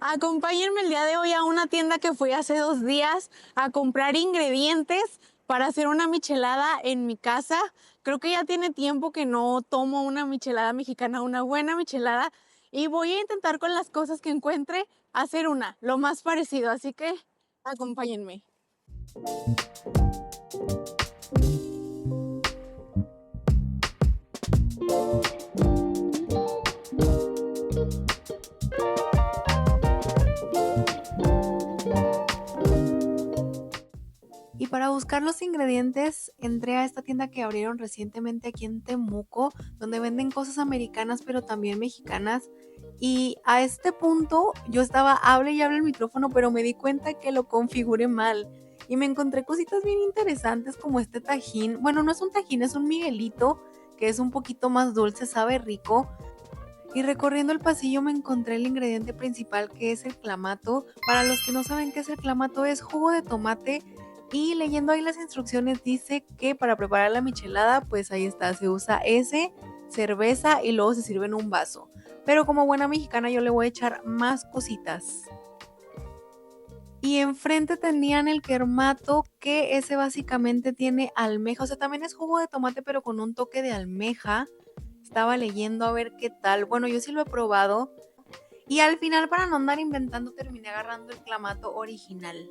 Acompáñenme el día de hoy a una tienda que fui hace 2 días a comprar ingredientes para hacer una michelada en mi casa. Creo que ya tiene tiempo que no tomo una michelada mexicana, una buena michelada, y voy a intentar con las cosas que encuentre hacer lo más parecido, así que acompáñenme. Y para buscar los ingredientes, entré a esta tienda que abrieron recientemente aquí en Temuco, donde venden cosas americanas pero también mexicanas. Y a este punto yo estaba hable y hable el micrófono, pero me di cuenta que lo configuré mal. Y me encontré cositas bien interesantes como este tajín. Bueno, no es un tajín, es un miguelito, que es un poquito más dulce, sabe rico. Y recorriendo el pasillo me encontré el ingrediente principal, que es el clamato. Para los que no saben qué es el clamato, es jugo de tomate. Y leyendo ahí las instrucciones dice que para preparar la michelada, pues ahí está, se usa ese, cerveza y luego se sirve en un vaso. Pero como buena mexicana yo le voy a echar más cositas. Y enfrente tenían el kermato, que ese básicamente tiene almeja, o sea, también es jugo de tomate pero con un toque de almeja. Estaba leyendo a ver qué tal. Bueno, yo sí lo he probado. Y al final, para no andar inventando, terminé agarrando el clamato original.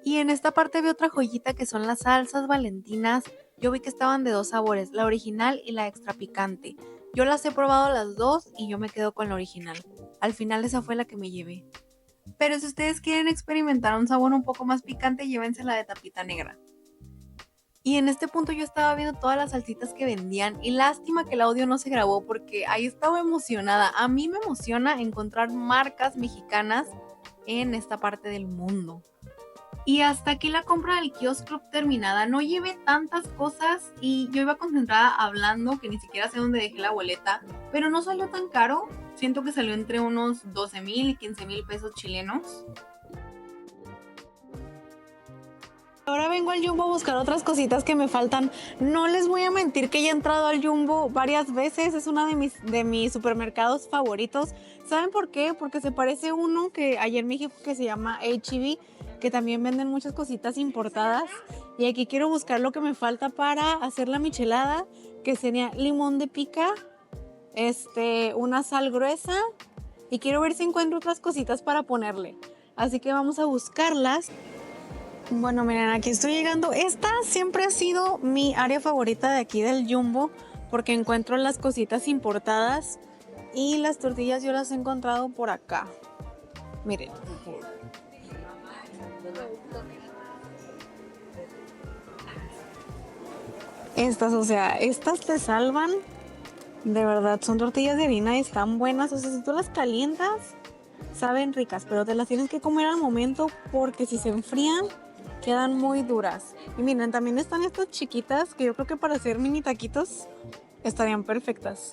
Y en esta parte vi otra joyita que son las salsas valentinas. Yo vi que estaban de 2 sabores, la original y la extra picante. Yo las he probado las dos y yo me quedo con la original. Al final esa fue la que me llevé. Pero si ustedes quieren experimentar un sabor un poco más picante, llévense la de tapita negra. Y en este punto yo estaba viendo todas las salsitas que vendían y lástima que el audio no se grabó porque ahí estaba emocionada. A mí me emociona encontrar marcas mexicanas en esta parte del mundo. Y hasta aquí la compra del Kiosk Club terminada. No llevé tantas cosas y yo iba concentrada hablando que ni siquiera sé dónde dejé la boleta, pero no salió tan caro. Siento que salió entre unos 12,000 y 15,000 pesos chilenos. Ahora vengo al Jumbo a buscar otras cositas que me faltan. No les voy a mentir que ya he entrado al Jumbo varias veces. Es uno de mis supermercados favoritos. ¿Saben por qué? Porque se parece a uno que hay en México que se llama H-E-B, que también venden muchas cositas importadas. Y aquí quiero buscar lo que me falta para hacer la michelada, que sería limón de pica, una sal gruesa, y quiero ver si encuentro otras cositas para ponerle. Así que vamos a buscarlas. Bueno, miren, aquí estoy llegando. Esta siempre ha sido mi área favorita de aquí del Jumbo porque encuentro las cositas importadas y las tortillas yo las he encontrado por acá. Miren. Estas te salvan. De verdad, son tortillas de harina y están buenas. O sea, si tú las calientas, saben ricas, pero te las tienes que comer al momento porque si se enfrían, quedan muy duras. Y miren, también están estas chiquitas que yo creo que para hacer mini taquitos estarían perfectas.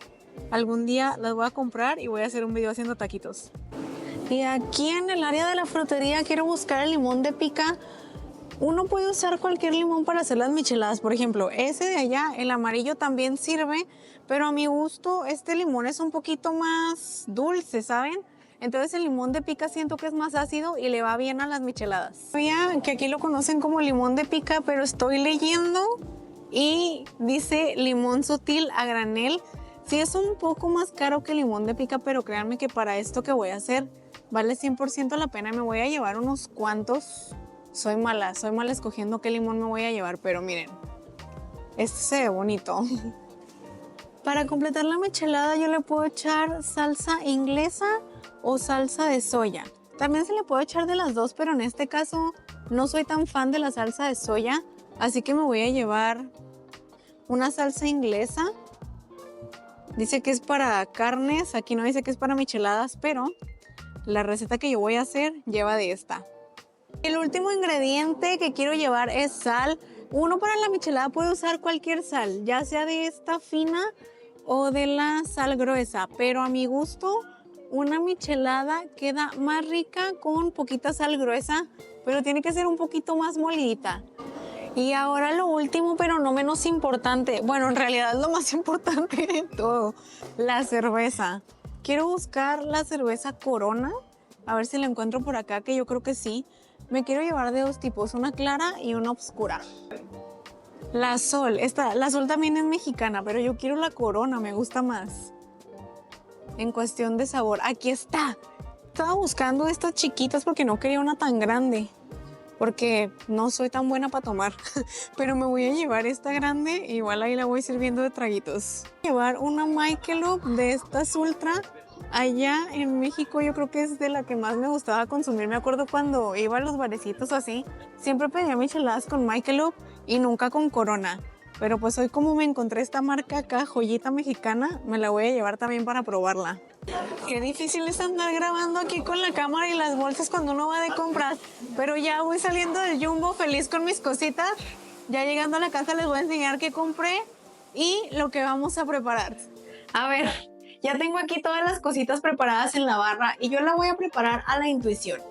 Algún día las voy a comprar y voy a hacer un video haciendo taquitos. Y aquí en el área de la frutería quiero buscar el limón de pica. Uno puede usar cualquier limón para hacer las micheladas. Por ejemplo, ese de allá, el amarillo también sirve, pero a mi gusto este limón es un poquito más dulce, ¿saben? Entonces el limón de pica siento que es más ácido y le va bien a las micheladas. Sabía que aquí lo conocen como limón de pica, pero estoy leyendo y dice limón sutil a granel. Sí es un poco más caro que el limón de pica, pero créanme que para esto que voy a hacer vale 100% la pena. Me voy a llevar unos cuantos. Soy mala escogiendo qué limón me voy a llevar, pero miren, este se ve bonito. Para completar la michelada yo le puedo echar salsa inglesa o salsa de soya. También se le puede echar de las dos, pero en este caso no soy tan fan de la salsa de soya, así que me voy a llevar una salsa inglesa. Dice que es para carnes, aquí no dice que es para micheladas, pero la receta que yo voy a hacer lleva de esta. El último ingrediente que quiero llevar es sal. Uno para la michelada puede usar cualquier sal, ya sea de esta fina o de la sal gruesa, pero a mi gusto una michelada queda más rica con poquita sal gruesa, pero tiene que ser un poquito más molidita. Y ahora lo último, pero no menos importante, bueno, en realidad es lo más importante de todo, la cerveza. Quiero buscar la cerveza Corona. A ver si la encuentro por acá, que yo creo que sí. Me quiero llevar de dos tipos, una clara y una oscura. La Sol, la Sol también es mexicana, pero yo quiero la Corona, me gusta más. En cuestión de sabor, aquí está. Estaba buscando estas chiquitas porque no quería una tan grande, porque no soy tan buena para tomar. Pero me voy a llevar esta grande, igual ahí la voy sirviendo de traguitos. Llevar una Michelob de estas ultra. Allá en México yo creo que es de la que más me gustaba consumir. Me acuerdo cuando iba a los barecitos así, siempre pedía micheladas con Michelob y nunca con Corona. Pero pues hoy como me encontré esta marca acá, joyita mexicana, me la voy a llevar también para probarla. Qué difícil es andar grabando aquí con la cámara y las bolsas cuando uno va de compras. Pero ya voy saliendo del Jumbo feliz con mis cositas. Ya llegando a la casa les voy a enseñar qué compré y lo que vamos a preparar. A ver, ya tengo aquí todas las cositas preparadas en la barra y yo la voy a preparar a la intuición.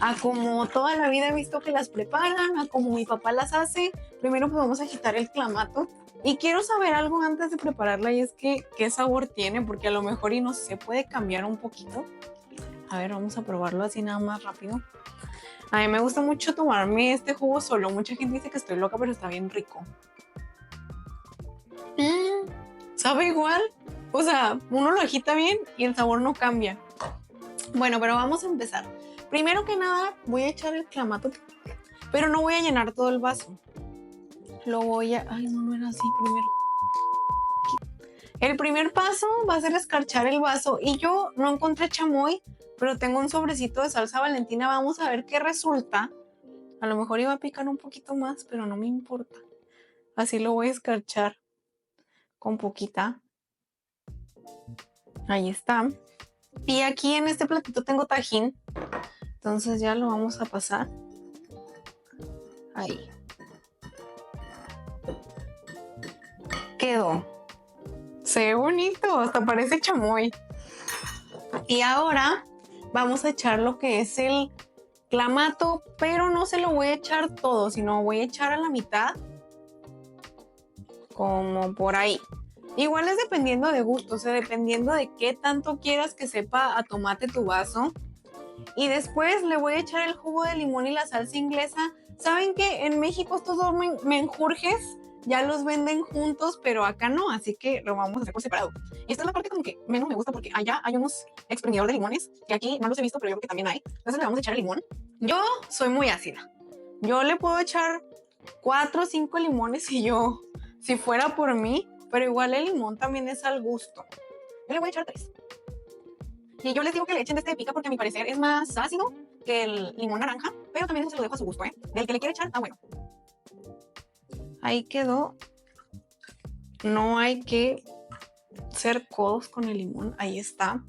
A como toda la vida he visto que las preparan, a como mi papá las hace. Primero pues vamos a agitar el clamato. Y quiero saber algo antes de prepararla y es que qué sabor tiene, porque a lo mejor y no sé, puede cambiar un poquito. A ver, vamos a probarlo así nada más rápido. A mí me gusta mucho tomarme este jugo solo. Mucha gente dice que estoy loca, pero está bien rico. ¿Sabe igual? O sea, uno lo agita bien y el sabor no cambia. Bueno, pero vamos a empezar. Primero que nada, voy a echar el clamato, pero no voy a llenar todo el vaso. Lo voy a... Ay, no era así primero. El primer paso va a ser escarchar el vaso. Y yo no encontré chamoy, pero tengo un sobrecito de salsa Valentina. Vamos a ver qué resulta. A lo mejor iba a picar un poquito más, pero no me importa. Así lo voy a escarchar con poquita. Ahí está. Y aquí en este platito tengo tajín. Entonces ya lo vamos a pasar. Ahí. Quedó. Se ve bonito, hasta parece chamoy. Y ahora vamos a echar lo que es el clamato, pero no se lo voy a echar todo, sino voy a echar a la mitad, como por ahí. Igual es dependiendo de gusto, o sea, dependiendo de qué tanto quieras que sepa a tomate tu vaso. Y después le voy a echar el jugo de limón y la salsa inglesa. ¿Saben que en México estos dos menjurjes ya los venden juntos, pero acá no? Así que lo vamos a hacer por separado. Y esta es la parte como que menos me gusta porque allá hay unos exprimidores de limones que aquí no los he visto, pero yo creo que también hay. Entonces le vamos a echar el limón. Yo soy muy ácida. Yo le puedo echar 4 o 5 limones si fuera por mí, pero igual el limón también es al gusto. Yo le voy a echar 3. Y yo les digo que le echen de este de pica porque a mi parecer es más ácido que el limón naranja, pero también eso se lo dejo a su gusto, ¿eh? Del que le quiere echar, bueno. Ahí quedó. No hay que ser codos con el limón, ahí está.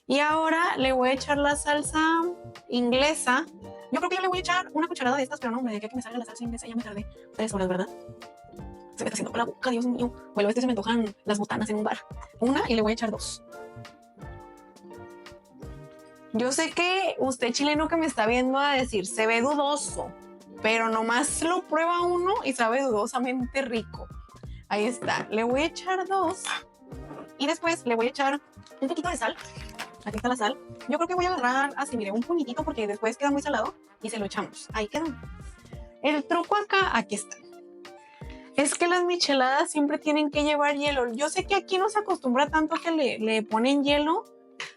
Y ahora le voy a echar la salsa inglesa. Yo creo que yo le voy a echar una cucharada de estas, pero no, hombre, de que me salga la salsa inglesa ya me tardé 3 horas, ¿verdad? Se me está haciendo por la boca, Dios mío. Bueno, se me antojan las botanas en un bar. Una y le voy a echar 2. Yo sé que usted chileno que me está viendo a decir, se ve dudoso, pero nomás lo prueba uno y sabe dudosamente rico. Ahí está, le voy a echar 2 y después le voy a echar un poquito de sal. Aquí está la sal. Yo creo que voy a agarrar así, mire, un puñitito porque después queda muy salado y se lo echamos. Ahí quedó. El truco acá, aquí está. Es que las micheladas siempre tienen que llevar hielo. Yo sé que aquí no se acostumbra tanto que le ponen hielo,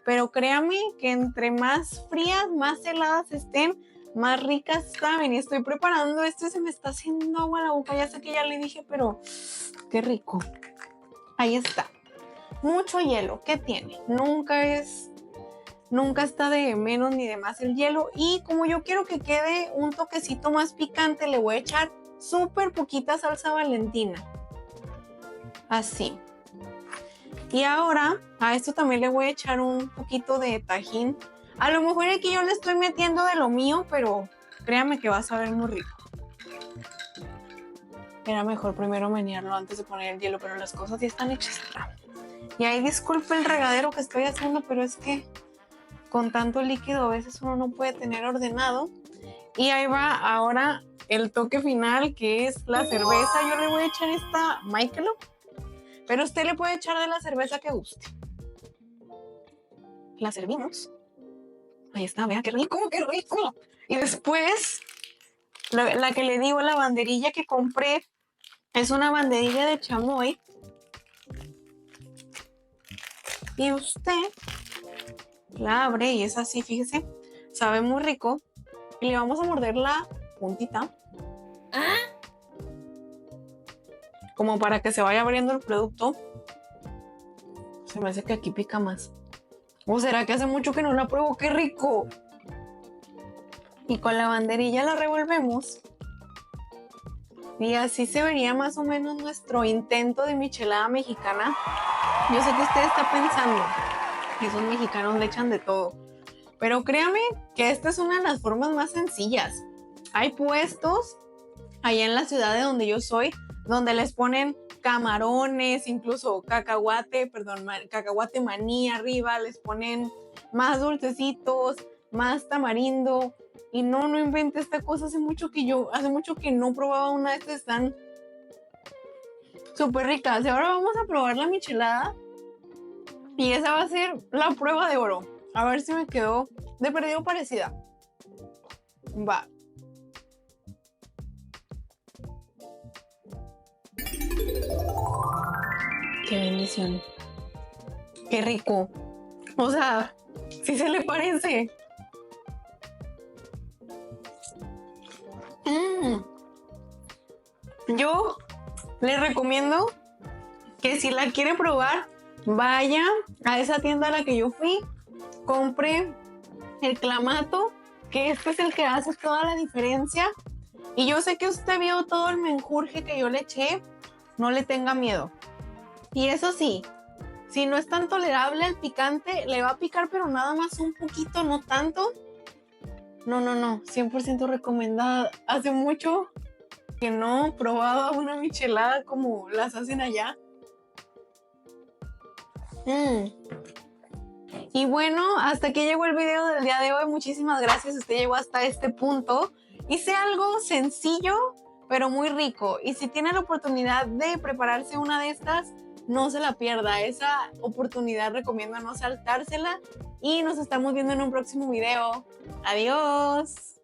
pero créame que entre más frías, más heladas estén, más ricas saben. Y estoy preparando esto y se me está haciendo agua la boca. Ya sé que ya le dije, pero qué rico. Ahí está. Mucho hielo. ¿Qué tiene? Nunca está de menos ni de más el hielo. Y como yo quiero que quede un toquecito más picante, le voy a echar súper poquita salsa Valentina. Así. Y ahora a esto también le voy a echar un poquito de tajín. A lo mejor aquí yo le estoy metiendo de lo mío, pero créanme que va a saber muy rico. Era mejor primero menearlo antes de poner el hielo, pero las cosas ya están hechas. Y ahí disculpe el regadero que estoy haciendo, pero es que con tanto líquido a veces uno no puede tener ordenado. Y ahí va ahora el toque final, que es la cerveza. Yo le voy a echar esta Michelob, pero usted le puede echar de la cerveza que guste. La servimos. Ahí está, vea, qué rico, qué rico. Y después, la que le digo, la banderilla que compré, es una banderilla de chamoy. Y usted la abre y es así, fíjese, sabe muy rico. Y le vamos a morder la puntita. Como para que se vaya abriendo el producto. Se me hace que aquí pica más. ¿O será que hace mucho que no la pruebo? ¡Qué rico! Y con la banderilla la revolvemos. Y así se vería más o menos nuestro intento de michelada mexicana. Yo sé que usted está pensando que esos mexicanos le echan de todo. Pero créame que esta es una de las formas más sencillas. Hay puestos allá en la ciudad de donde yo soy, donde les ponen camarones, incluso cacahuate maní arriba, les ponen más dulcecitos, más tamarindo. Y no inventé esta cosa, hace mucho que no probaba una de estas, están súper ricas. Y ahora vamos a probar la michelada y esa va a ser la prueba de oro. A ver si me quedó de perdido parecida. Va. Qué bendición. Qué rico. O sea, sí se le parece. Yo le recomiendo que si la quiere probar, vaya a esa tienda a la que yo fui, compre el clamato, que este es el que hace toda la diferencia. Y yo sé que usted vio todo el menjurje que yo le eché, no le tenga miedo. Y eso sí, si no es tan tolerable el picante, le va a picar, pero nada más un poquito, no tanto. No, 100% recomendada. Hace mucho que no probaba una michelada como las hacen allá. Y bueno, hasta aquí llegó el video del día de hoy. Muchísimas gracias, usted llegó hasta este punto. Hice algo sencillo, pero muy rico. Y si tiene la oportunidad de prepararse una de estas, no se la pierda. Esa oportunidad recomiendo no saltársela. Y nos estamos viendo en un próximo video. Adiós.